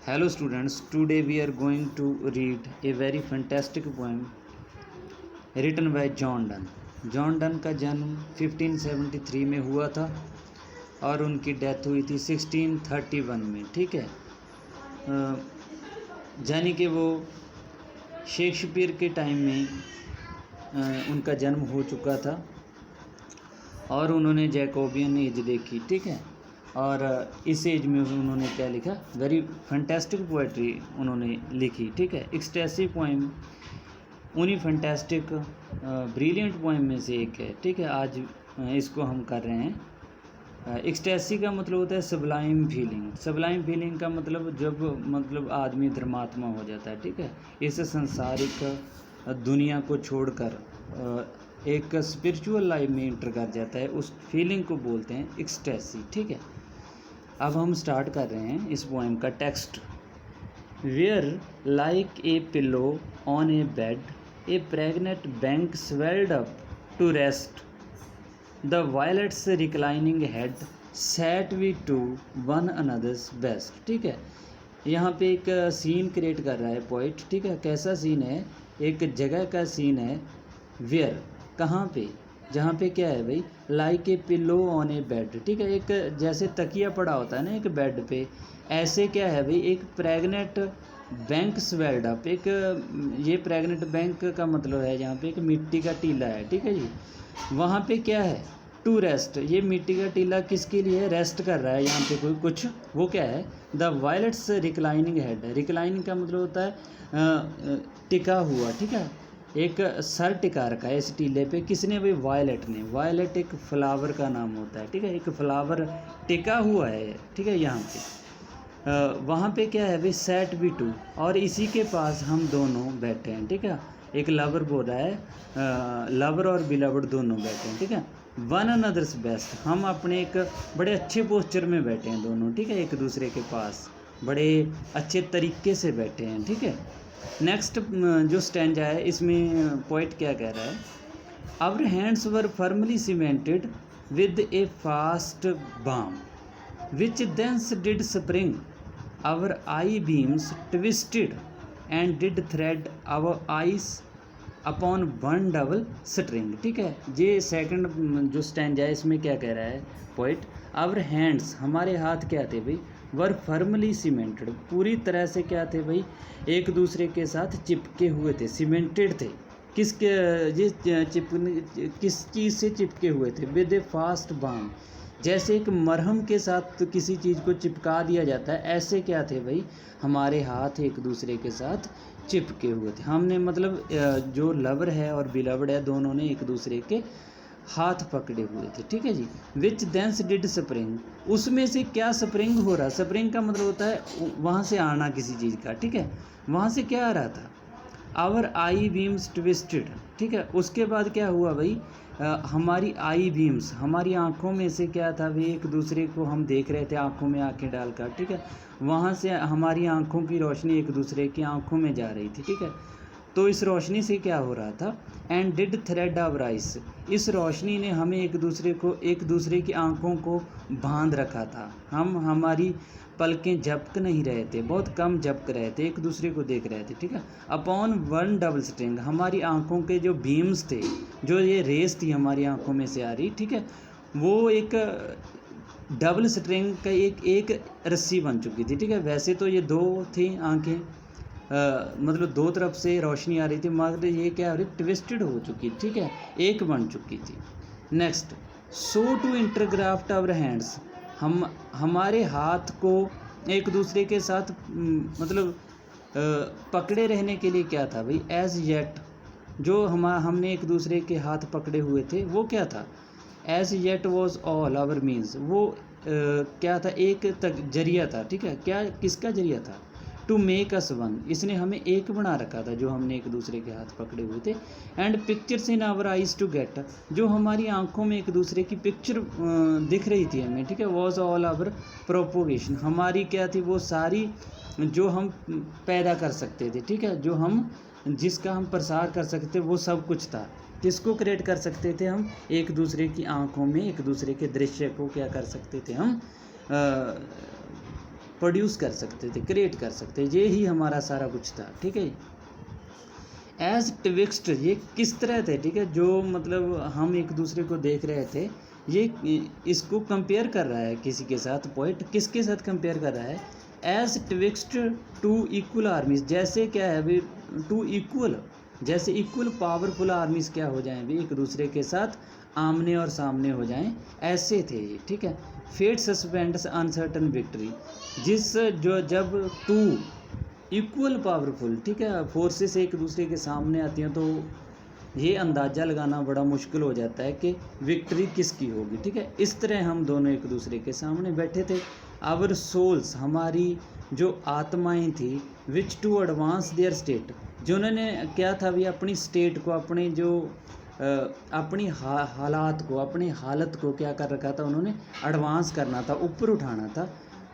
Hello students, today we are going to read a very fantastic poem written by John Donne. John Donne का जन्म 1573 में हुआ था और उनकी डेथ हुई थी 1631 में। ठीक है, यानी कि वो शेक्सपियर के टाइम में उनका जन्म हो चुका था और उन्होंने जैकोबियन एज देखी। ठीक है, और इस एज में उन्होंने क्या लिखा, वेरी फैंटास्टिक पोएट्री उन्होंने लिखी। ठीक है, एक्सटेसिव पोएम उन्हीं फैंटास्टिक ब्रिलियंट पोएम में से एक है। ठीक है, आज इसको हम कर रहे हैं। एक्सटेसी का मतलब होता है सबलाइम फीलिंग। सबलाइम फीलिंग का मतलब जब आदमी धर्मात्मा हो जाता है। ठीक है, इस संसारिक दुनिया को छोड़कर एक स्पिरिचुअल लाइफ में इंटर कर जाता है, उस फीलिंग को बोलते हैं एक्सटेसी। ठीक है, अब हम स्टार्ट कर रहे हैं इस पोएम का text. Where like a pillow on a bed a pregnant bank swelled up to rest the violets reclining head sat we two one another's best. ठीक है, यहाँ पे एक सीन क्रिएट कर रहा है पोइट। ठीक है, कैसा सीन है, एक जगह का सीन है। वेयर कहाँ पे, जहाँ पे क्या है भाई, like a pillow on a bed. ठीक है, एक जैसे तकिया पड़ा होता है ना एक बेड पे, ऐसे क्या है भाई, एक प्रेग्नेंट बैंक स्वेल्ड अप। एक ये प्रेग्नेंट बैंक का मतलब है यहाँ पे एक मिट्टी का टीला है। ठीक है जी, वहाँ पे क्या है, टू रेस्ट। ये मिट्टी का टीला किसके लिए रेस्ट कर रहा है यहाँ पे कोई कुछ, वो क्या है, the violets reclining head. Reclining का मतलब होता है टिका हुआ। ठीक है, एक सर टिका रखा है इस टीले पे, किसने भाई, वायलेट ने। वायलेट एक फ्लावर का नाम होता है। ठीक है, एक फ्लावर टिका हुआ है। ठीक है, यहाँ पे वहाँ पे क्या है भाई, सेट वी टू, और इसी के पास हम दोनों बैठे हैं। ठीक है, एक लवर बोल रहा है, लवर और बिलवर्ड दोनों बैठे हैं। ठीक है, वन अनदर्स बेस्ट, हम अपने एक बड़े अच्छे पोस्चर में बैठे हैं दोनों। ठीक है, एक दूसरे के पास बड़े अच्छे तरीके से बैठे हैं। ठीक है, नेक्स्ट जो स्टैंजा है इसमें पोइट क्या कह रहा है, our hands were firmly cemented with a fast balm which thence did spring our eye beams twisted and did thread our eyes upon one double string. ठीक है, ये सेकंड जो स्टैंजा है इसमें क्या कह रहा है पोइट, आवर हैंड्स, हमारे हाथ क्या थे भाई, वर फर्मली सीमेंटेड, पूरी तरह से क्या थे भाई, एक दूसरे के साथ चिपके हुए थे, सीमेंटेड थे। किसके, ये किस चीज़ से चिपके हुए थे, विद ए फास्ट बाम, जैसे एक मरहम के साथ किसी चीज़ को चिपका दिया जाता है, ऐसे क्या थे भाई, हमारे हाथ एक दूसरे के साथ चिपके हुए थे। हमने मतलब जो लवर है और बिलवर्ड है, दोनों ने एक दूसरे के हाथ पकड़े हुए थे। ठीक है जी, विच देंस डिड स्प्रिंग, उसमें से क्या स्प्रिंग हो रहा, स्प्रिंग का मतलब होता है वहाँ से आना किसी चीज़ का। ठीक है, वहाँ से क्या आ रहा था, आवर आई बीम्स ट्विस्टेड। ठीक है, उसके बाद क्या हुआ भाई, हमारी आई बीम्स, हमारी आँखों में से क्या था भाई, एक दूसरे को हम देख रहे थे आँखों में आँखें डालकर। ठीक है, वहाँ से हमारी आँखों की रोशनी एक दूसरे की आँखों में जा रही थी। ठीक है, तो इस रोशनी से क्या हो रहा था, and did thread our eyes, इस रोशनी ने हमें एक दूसरे की आंखों को बांध रखा था। हम हमारी पलकें झपक नहीं रहे थे, बहुत कम झपक रहे थे, एक दूसरे को देख रहे थे। ठीक है, अपॉन वन डबल स्ट्रिंग, हमारी आंखों के जो बीम्स थे, जो ये रेस थी हमारी आंखों में से आ रही, ठीक है, वो एक डबल स्ट्रिंग का एक रस्सी बन चुकी थी। ठीक है, वैसे तो ये दो थी आंखें, मतलब दो तरफ से रोशनी आ रही थी, मगर ये क्या हो रही, ट्विस्टेड हो चुकी। ठीक है, एक बन चुकी थी। Next, so to intergraft our hands, हम हमारे हाथ को एक दूसरे के साथ मतलब पकड़े रहने के लिए क्या था भाई, एज येट, जो हमने एक दूसरे के हाथ पकड़े हुए थे वो क्या था, as yet was all our means, वो क्या था, एक तक जरिया था। ठीक है, क्या, किसका जरिया था, टू मेक अस वन, इसने हमें एक बना रखा था जो हमने एक दूसरे के हाथ पकड़े हुए थे। And pictures in our eyes to get, जो हमारी आंखों में एक दूसरे की पिक्चर दिख रही थी हमें। ठीक है, वॉज ऑल आवर प्रोपोगेशन, हमारी क्या थी, वो सारी जो हम पैदा कर सकते थे। ठीक है, जो हम जिसका हम प्रसार कर सकते थे वो सब कुछ था। किसको क्रिएट कर सकते थे हम, एक दूसरे की आंखों में एक दूसरे के दृश्य को क्या कर सकते थे हम प्रोड्यूस कर सकते थे, क्रिएट कर सकते, ये ही हमारा सारा कुछ था, ठीक है। एज ट्विक्स्ट, ये किस तरह थे, ठीक है, जो मतलब हम एक दूसरे को देख रहे थे, ये इसको कंपेयर कर रहा है किसी के साथ, पोइट किसके साथ कंपेयर कर रहा है, as twixt two equal armies, जैसे क्या है अभी टू इक्वल, जैसे इक्वल पावरफुल आर्मीज क्या हो जाएं भी, एक दूसरे के साथ आमने और सामने हो जाएं, ऐसे थे ये, ठीक है। फेट सस्पेंड्स अनसर्टन विक्ट्री, जिस जो जब टू इक्वल पावरफुल, ठीक है, फोर्सेस एक दूसरे के सामने आती हैं तो ये अंदाज़ा लगाना बड़ा मुश्किल हो जाता है कि विक्ट्री किसकी होगी, ठीक है। इस तरह हम दोनों एक दूसरे के सामने बैठे थे। आवर सोल्स, हमारी जो आत्माएं थी, विच टू एडवांस देयर स्टेट, जिन्होंने क्या था भी अपनी स्टेट को, अपनी जो अपनी हालात को, अपनी हालत को क्या कर रखा था उन्होंने, एडवांस करना था, ऊपर उठाना था।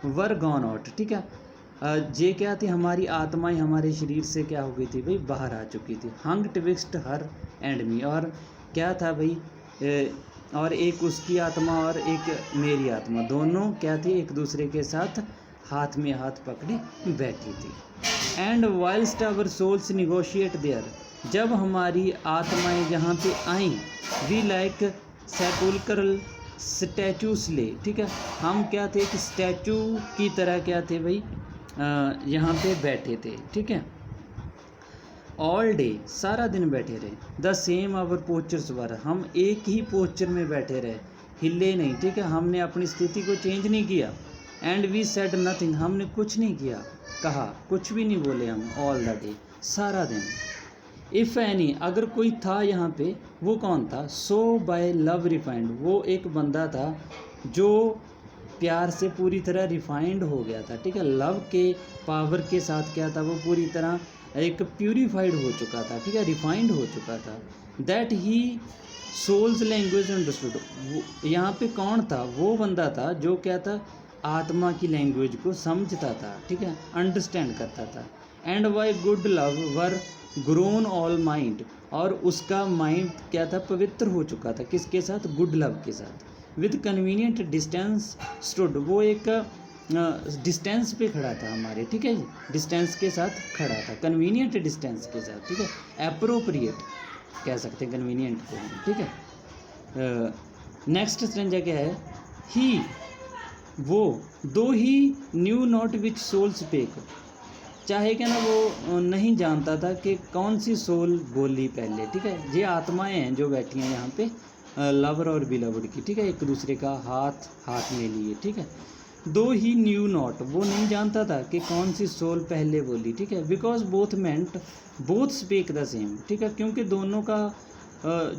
वर गॉन आउट, ठीक है, ये क्या थी, हमारी आत्माएं हमारे शरीर से क्या हो गई थी भाई, बाहर आ चुकी थी। हंग ट्विक्स्ट हर एंड मी, और क्या था भाई, और एक उसकी आत्मा और एक मेरी आत्मा, दोनों क्या थी, एक दूसरे के साथ हाथ में हाथ पकड़े बैठी थी। And whilst our souls negotiate there, जब हमारी आत्माएं यहाँ पे आईं, वी लाइक सेपुल्क्रल स्टैचूस ले, ठीक है, हम क्या थे, एक स्टैचू की तरह क्या थे भाई, यहाँ पे बैठे थे, ठीक है। ऑल डे, सारा दिन बैठे रहे। द सेम आवर पोस्चर्स वर, हम एक ही पोस्चर में बैठे रहे, हिले नहीं, ठीक है, हमने अपनी स्थिति को चेंज नहीं किया। एंड वी सेड नथिंग, हमने कुछ नहीं किया, कहा कुछ भी नहीं बोले हम, ऑल द डे, सारा दिन। इफ़ एनी, अगर कोई था यहाँ पे, वो कौन था, सो बाय लव रिफाइंड, वो एक बंदा था जो प्यार से पूरी तरह रिफाइंड हो गया था, ठीक है, लव के पावर के साथ क्या था, वो पूरी तरह एक प्यूरीफाइड हो चुका था, ठीक है, रिफाइंड हो चुका था। That he soul's language understood, यहाँ पे कौन था, वो बंदा था जो क्या था, आत्मा की लैंग्वेज को समझता था, ठीक है, अंडरस्टैंड करता था। And why good love were grown all mind, और उसका माइंड क्या था, पवित्र हो चुका था, किसके साथ, गुड लव के साथ। विद कन्वीनियंट डिस्टेंस स्टूड, वो एक डिस्टेंस पे खड़ा था हमारे, ठीक है, डिस्टेंस के साथ खड़ा था, कन्वीनियंट डिस्टेंस के साथ, ठीक है, एप्रोप्रिएट कह सकते हैं कन्वीनियंट को, ठीक है। नेक्स्ट स्ट्रेंजर क्या है, ही, वो, though he knew not which soul spake, चाहे क्या ना वो नहीं जानता था कि कौन सी सोल बोली पहले, ठीक है, ये आत्माएं हैं जो बैठी हैं यहाँ पे, लवर और बिलवर्ड की, ठीक है, एक दूसरे का हाथ हाथ में लिए, ठीक है। दो ही न्यू नॉट, वो नहीं जानता था कि कौन सी सोल पहले बोली, ठीक है, because both meant both speak the same, ठीक है, क्योंकि दोनों का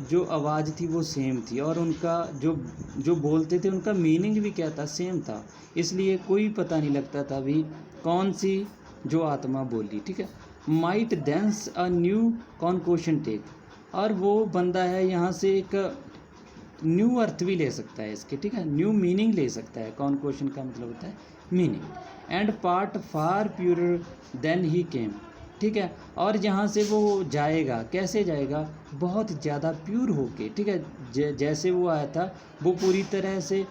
जो आवाज़ थी वो सेम थी, और उनका जो बोलते थे उनका मीनिंग भी क्या था, सेम था, इसलिए कोई पता नहीं लगता था भी कौन सी जो आत्मा बोली, ठीक है। Might thence a new conclusion take, और वो बंदा है यहाँ से एक न्यू अर्थ भी ले सकता है इसके, ठीक है, न्यू मीनिंग ले सकता है, कॉन्क्लूशन का मतलब होता है meaning. And part far pure than he came, ठीक है, और यहाँ से वो जाएगा, कैसे जाएगा, बहुत ज़्यादा प्योर होके, ठीक है, जैसे वो आया था वो पूरी तरह से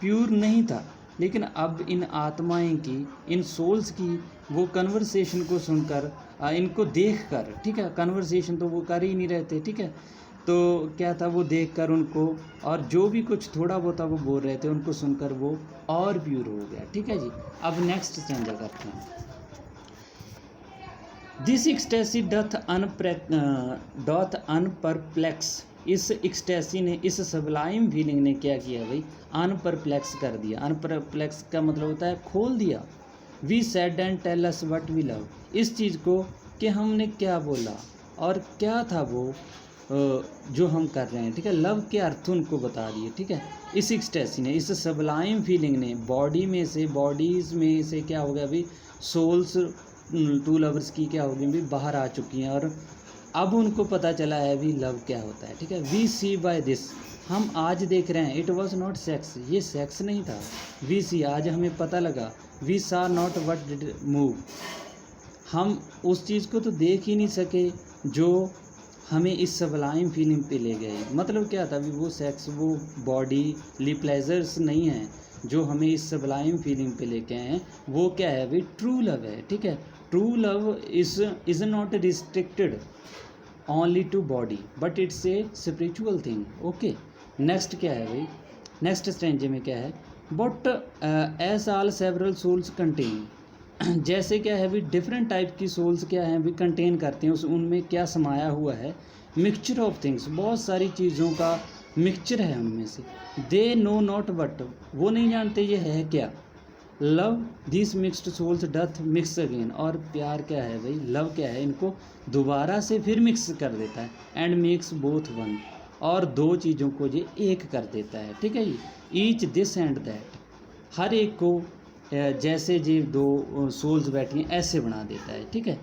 प्योर नहीं था, लेकिन अब इन आत्माएं की, इन सोल्स की वो कन्वर्सेशन को सुनकर, इनको देखकर, ठीक है, कन्वर्सेशन तो वो कर ही नहीं रहते, ठीक है, तो क्या था, वो देखकर उनको, और जो भी कुछ थोड़ा बहुत वो बोल रहे थे उनको सुनकर वो और प्योर हो गया, ठीक है जी। अब नेक्स्ट स्टैंजा करते हैं। दिस एक्सटेसी डथ अनपरप्लेक्स, इस एक्सटेसी ने, इस सबलाइम फीलिंग ने क्या किया भाई, अनपरप्लेक्स कर दिया। अनपरप्लेक्स का मतलब होता है खोल दिया। We said and tell us what we love, इस चीज़ को कि हमने क्या बोला और क्या था वो जो हम कर रहे हैं, ठीक है, लव के अर्थ उनको बता दिए, ठीक है। इस एक्सटेसी ने, इस सबलाइम फीलिंग ने बॉडीज़ में से क्या हो गया भाई, सोल्स टू लवर्स की क्या हो गई भाई, बाहर आ चुकी हैं, और अब उनको पता चला है भी लव क्या होता है, ठीक है। वी सी बाय दिस, हम आज देख रहे हैं, इट वॉज नॉट सेक्स, ये सेक्स नहीं था। वी सी, आज हमें पता लगा। We saw not what did move, हम उस चीज़ को तो देख ही नहीं सके जो हमें इस सबलाइम फीलिंग पे ले गए। मतलब क्या था भी, वो सेक्स, वो बॉडी ली प्लेजर्स नहीं है जो हमें इस सबलाइम फीलिंग पे लेके आए हैं, वो क्या है भाई, ट्रू लव है, ठीक है। True love is not restricted only to body but it's a spiritual thing. Okay, next क्या है भाई, नेक्स्ट स्ट्रेंजे में क्या है, but as all several souls contain, जैसे क्या है भी डिफरेंट टाइप की सोल्स क्या हैं भी कंटेन करते हैं, उस उनमें क्या समाया हुआ है, मिक्सचर ऑफ थिंग्स, बहुत सारी चीज़ों का मिक्सचर है उनमें से। दे नो नॉट वट, वो नहीं जानते ये है क्या। Love this mixed souls doth mix again, और प्यार क्या है भाई, लव क्या है, इनको दोबारा से फिर मिक्स कर देता है, एंड मेक्स बोथ वन, और दो चीज़ों को ये एक कर देता है, ठीक है जी। ईच दिस एंड दैट, हर एक को जैसे जी दो सोल्स बैठी हैं ऐसे बना देता है, ठीक है।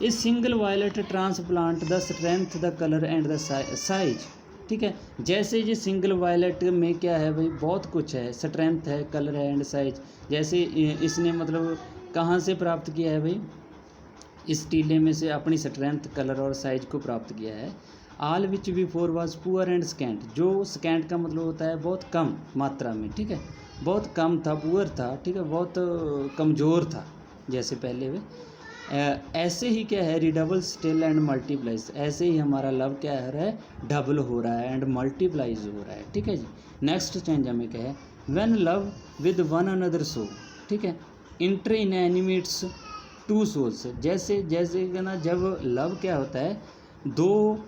इस single violet transplant the strength the colour and the size, ठीक है। जैसे ये सिंगल वायलेट में क्या है भाई, बहुत कुछ है, स्ट्रेंथ है, कलर है एंड साइज। जैसे इसने मतलब कहाँ से प्राप्त किया है भाई, इस टीले में से अपनी स्ट्रेंथ, कलर और साइज को प्राप्त किया है। All which before was poor and scant, जो स्कैंट का मतलब होता है बहुत कम मात्रा में, ठीक है, बहुत कम था, पुअर था, ठीक है, बहुत कमज़ोर था जैसे पहले वे। ऐसे ही क्या है, रिडबल स्टिल एंड मल्टीप्लाइज, ऐसे ही हमारा लव क्या हो रहा है, डबल हो रहा है एंड मल्टीप्लाइज हो रहा है, ठीक है जी। नेक्स्ट स्टैंजा में क्या है, when love with one another so, ठीक है, इंटर इनएनिमेट्स टू सोल्स, जैसे जैसे ना जब लव क्या होता है, दो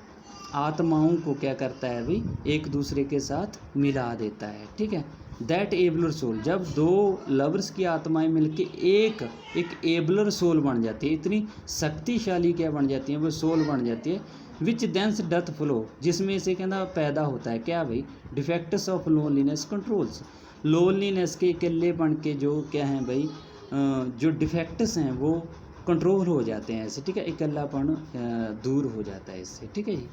आत्माओं को क्या करता है भाई, एक दूसरे के साथ मिला देता है, ठीक है। दैट एबलर सोल, जब दो लवर्स की आत्माएं मिलके एक एबलर सोल बन जाती है, इतनी शक्तिशाली क्या बन जाती है, वो सोल बन जाती है। विच देंस डथ फ्लो, जिसमें से कहना पैदा होता है क्या भाई, defects of loneliness controls, loneliness के अकेलेपन के जो क्या हैं भाई, जो डिफेक्ट्स हैं वो कंट्रोल हो जाते हैं ऐसे, ठीक है, अकेलापन दूर हो जाता है इससे, ठीक है जी।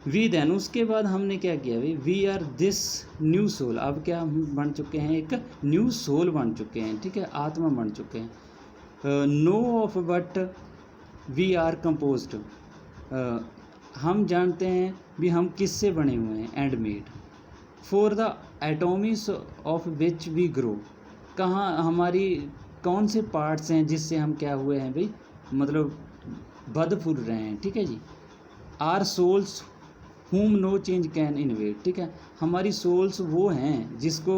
वी देन, उसके बाद हमने क्या किया भाई, we are this new soul, अब क्या हम बन चुके हैं, एक न्यू सोल बन चुके हैं, ठीक है, आत्मा बन चुके हैं। Know of what we are composed, हम जानते हैं भी हम किससे बने हुए हैं, and made for the atomies of which we grow, कहाँ हमारी कौन से पार्ट्स हैं जिससे हम क्या हुए हैं भाई, मतलब बद फूल रहे हैं, ठीक है जी। Are souls whom no change can invade, ठीक है, हमारी सोल्स वो हैं जिसको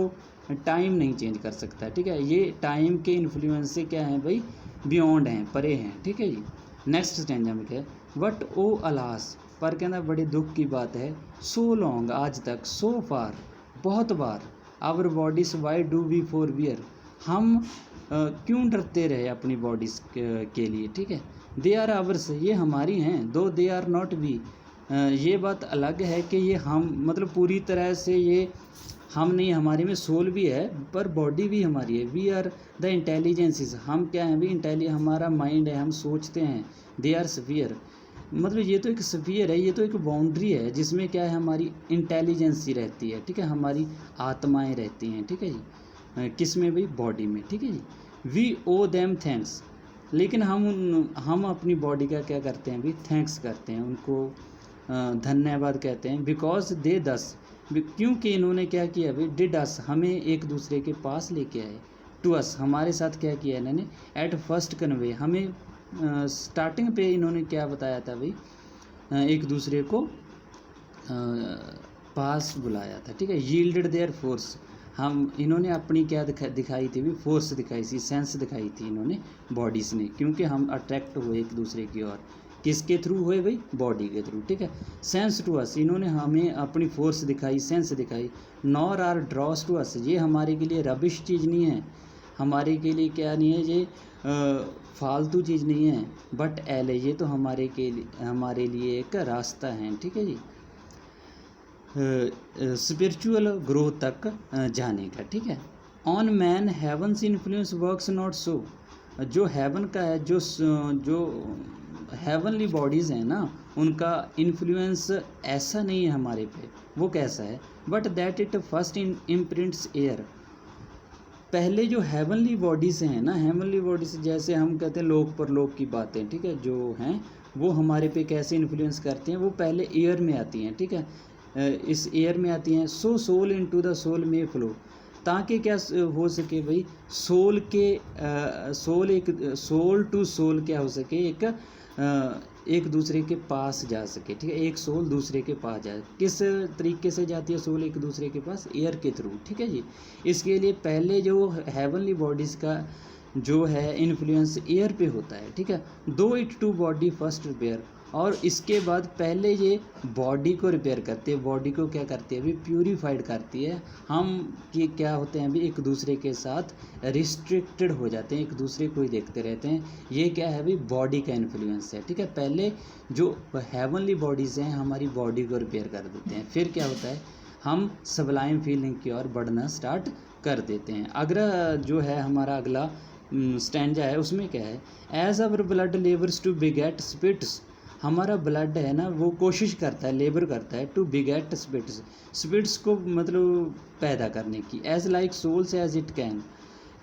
टाइम नहीं चेंज कर सकता, ठीक है, ये टाइम के इन्फ्लुएंस से क्या है भाई, बियॉन्ड हैं, परे हैं, ठीक है जी। नेक्स्ट स्टैंजा में क्या है, वट ओ अलास, पर कहना बड़े दुख की बात है, सो लॉन्ग, आज तक, सो फार, बहुत बार, our bodies why do we forbear, हम क्यों डरते रहे अपनी बॉडीज़ के लिए, ठीक है। दे आर आवर्स, ये हमारी हैं, दो दे आर नॉट वी, ये बात अलग है कि ये हम मतलब पूरी तरह से ये हम नहीं, हमारे में सोल भी है पर बॉडी भी हमारी है। वी आर द इंटेलिजेंसेस, हम क्या हैं भी, हमारा माइंड है, हम सोचते हैं। दे आर स्फीयर, मतलब ये तो एक स्फीयर है, ये तो एक बाउंड्री है जिसमें क्या है, हमारी इंटेलिजेंसी रहती है, ठीक है, हमारी आत्माएं रहती हैं, ठीक है जी, किस में भाई, बॉडी में, ठीक है जी। वी ओ देम थैंक्स, लेकिन हम अपनी बॉडी का क्या करते हैं भी, थैंक्स करते हैं, उनको धन्यवाद कहते हैं। बिकॉज दे दस, क्योंकि इन्होंने क्या किया भाई, डिड अस, हमें एक दूसरे के पास लेके आए, टू अस, हमारे साथ क्या किया इन्होंने, एट फर्स्ट कन्वे, हमें स्टार्टिंग पे इन्होंने क्या बताया था भाई, एक दूसरे को पास बुलाया था, ठीक है। यील्डेड देयर फोर्स, हम इन्होंने अपनी क्या दिखाई थी भी, फोर्स दिखाई थी, सेंस दिखाई थी इन्होंने बॉडीज़ ने, क्योंकि हम अट्रैक्ट हुए एक दूसरे की ओर, किसके थ्रू हुए भाई, बॉडी के थ्रू, ठीक है। सेंस टू अस, इन्होंने हमें अपनी फोर्स दिखाई, सेंस दिखाई। नॉर आर ड्रॉस टू अस, ये हमारे के लिए रबिश चीज़ नहीं है, हमारे के लिए क्या नहीं है, ये फालतू चीज़ नहीं है, बट एल, ये तो हमारे लिए एक रास्ता है, ठीक है जी, स्पिरिचुअल ग्रोथ तक जाने का, ठीक है। On man havens influence works not so, जो हेवन का है, जो हेवनली बॉडीज़ हैं ना, उनका इन्फ्लुएंस ऐसा नहीं है हमारे पे, वो कैसा है, but that it first imprints air, पहले जो हेवनली बॉडीज़ हैं ना, हेवनली बॉडीज़ जैसे हम कहते हैं लोक परलोक की बातें, ठीक है, जो हैं वो हमारे पे कैसे इन्फ्लुएंस करते हैं, वो पहले एयर में आती हैं, ठीक है, इस एयर में आती हैं। So soul into the soul में फ्लो, ताकि क्या हो सके भाई, सोल के सोल टू सोल क्या हो सके, एक दूसरे के पास जा सके, ठीक है। एक सोल दूसरे के पास जाए, किस तरीके से जाती है सोल एक दूसरे के पास? एयर के थ्रू, ठीक है जी। इसके लिए पहले जो हेवनली बॉडीज़ का जो है इन्फ्लुएंस एयर पे होता है, ठीक है। Do it to body first repair, और इसके बाद पहले ये बॉडी को रिपेयर करती है, बॉडी को क्या करती है अभी? प्यूरीफाइड करती है। हम ये क्या होते हैं अभी? एक दूसरे के साथ रिस्ट्रिक्टेड हो जाते हैं, एक दूसरे को ही देखते रहते हैं। ये क्या है अभी? बॉडी का इन्फ्लुएंस है, ठीक है। पहले जो हेवनली बॉडीज़ हैं हमारी बॉडी को रिपेयर कर देते हैं, फिर क्या होता है? हम सबलाइम फीलिंग की ओर बढ़ना स्टार्ट कर देते हैं। अगला जो है हमारा अगला स्टैंजा है, उसमें क्या है? As our blood labours to beget spirits, हमारा ब्लड है ना वो कोशिश करता है, लेबर करता है टू बिगेट स्पिट्स, स्पिट्स को मतलब पैदा करने की। As like souls as it can,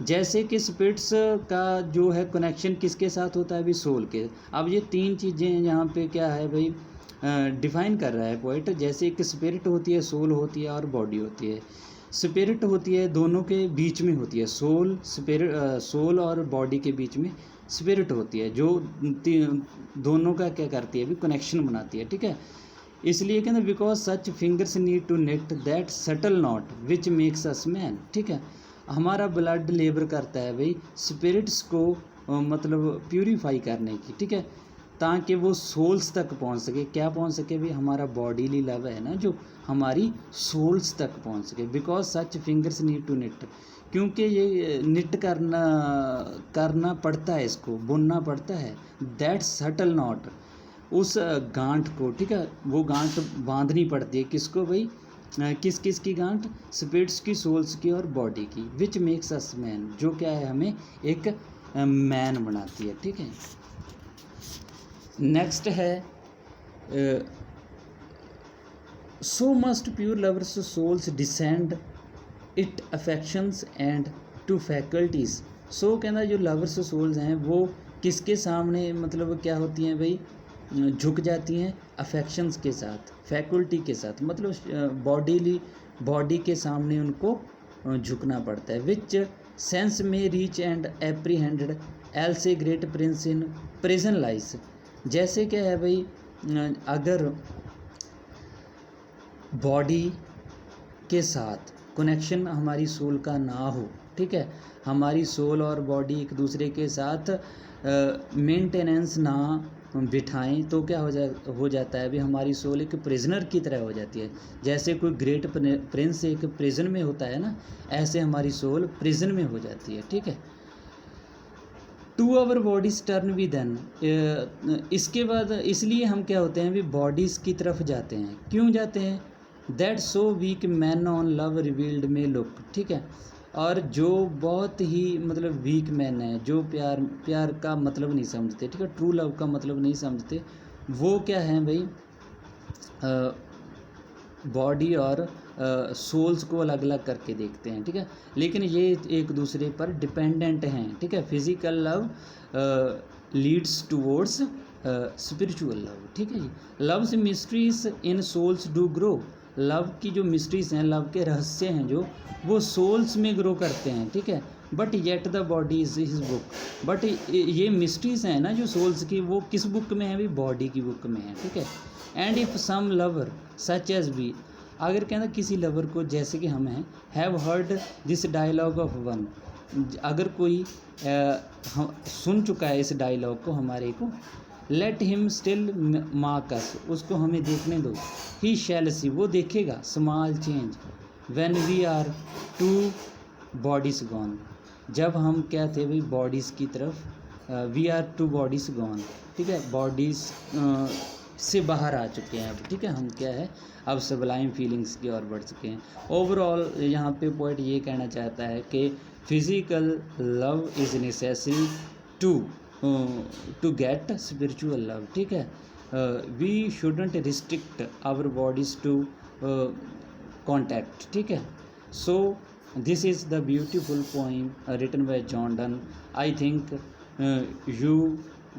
जैसे कि स्पिट्स का जो है कनेक्शन किसके साथ होता है अभी? सोल के। अब ये तीन चीज़ें यहाँ पे क्या है भाई डिफाइन कर रहा है पोइट। जैसे एक स्पिरिट होती है, सोल होती है और बॉडी होती है। स्पिरिट होती है दोनों के बीच में होती है, सोल और बॉडी के बीच में स्पिरिट होती है, जो दोनों का क्या करती है अभी? कनेक्शन बनाती है, ठीक है। इसलिए कहते हैं because such fingers need to knit that subtle knot which makes us man, ठीक है। हमारा ब्लड लेबर करता है भाई स्पिरिट्स को मतलब प्यूरीफाई करने की, ठीक है, ताकि वो सोल्स तक पहुंच सके। क्या पहुंच सके भाई? हमारा बॉडीली लव है ना जो हमारी सोल्स तक पहुंच सके। Because such fingers need to knit, क्योंकि ये निट करना पड़ता है, इसको बुनना पड़ता है। दैट सटल नॉट, उस गांठ को, ठीक है, वो गांठ बांधनी पड़ती है। किसको भाई? किस किस की गांठ? स्पिरिट्स की, सोल्स की और बॉडी की। विच मेक्स अस मैन, जो क्या है हमें एक मैन बनाती है, ठीक है। नेक्स्ट है so must pure lovers souls descend to affections and to faculties. So कहना जो लवर्स सोल्स हैं वो किसके सामने मतलब क्या होती हैं भाई? झुक जाती हैं अफेक्शंस के साथ, फैकल्टी के साथ, मतलब बॉडी के सामने उनको झुकना पड़ता है। Which sense may reach and apprehended else a great prince in prison lies. जैसे क्या है भाई, अगर बॉडी के साथ कनेक्शन हमारी सोल का ना हो, ठीक है, हमारी सोल और बॉडी एक दूसरे के साथ मेंटेनेंस ना बिठाएं, तो क्या हो जाता है अभी? हमारी सोल एक प्रिजनर की तरह हो जाती है। जैसे कोई ग्रेट प्रिंस एक प्रिजन में होता है ना, ऐसे हमारी सोल प्रिजन में हो जाती है, ठीक है। To our bodies turn we then, इसके बाद इसलिए हम क्या होते हैं अभी? बॉडीज़ की तरफ जाते हैं। क्यों जाते हैं? That so weak man on love revealed में लुक, ठीक है। और जो बहुत ही मतलब वीक मैन है, जो प्यार का मतलब नहीं समझते, ठीक है, ट्रू लव का मतलब नहीं समझते, वो क्या है भाई? बॉडी और सोल्स को अलग अलग करके देखते हैं, ठीक है। लेकिन ये एक दूसरे पर डिपेंडेंट हैं, ठीक है। Physical love leads towards spiritual love, ठीक है जी। Love's mysteries in souls do grow, love की जो मिस्ट्रीज हैं, लव के रहस्य हैं जो, वो सोल्स में ग्रो करते हैं, ठीक है। But yet the body is his book, but ये मिस्ट्रीज हैं ना जो सोल्स की, वो किस बुक में है भी? बॉडी की बुक में है, ठीक है। And if some lover such as we, अगर कहना किसी लवर को जैसे कि हम हैं, have heard this dialogue of one, अगर कोई सुन चुका है इस डायलॉग को हमारे को, लेट हिम स्टिल मार्कस, उसको हमें देखने दो। ही शैल सी, वो देखेगा small change when we are to bodies gone, जब हम क्या थे भाई? बॉडीज़ की तरफ, we are to bodies gone, ठीक है, बॉडीज़ से बाहर आ चुके हैं अब, ठीक है। हम क्या है अब? सबलाइम फीलिंग्स की ओर बढ़ चुके हैं। ओवरऑल यहाँ पे पोइट ये कहना चाहता है कि physical love is necessary to get spiritual love, ठीक है। We shouldn't restrict our bodies to contact, ठीक है। सो this is the beautiful poem written by John Donne. I think you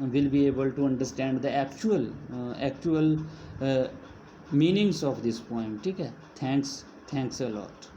will be able to understand the actual meanings of this poem, ठीक है। Thanks a lot.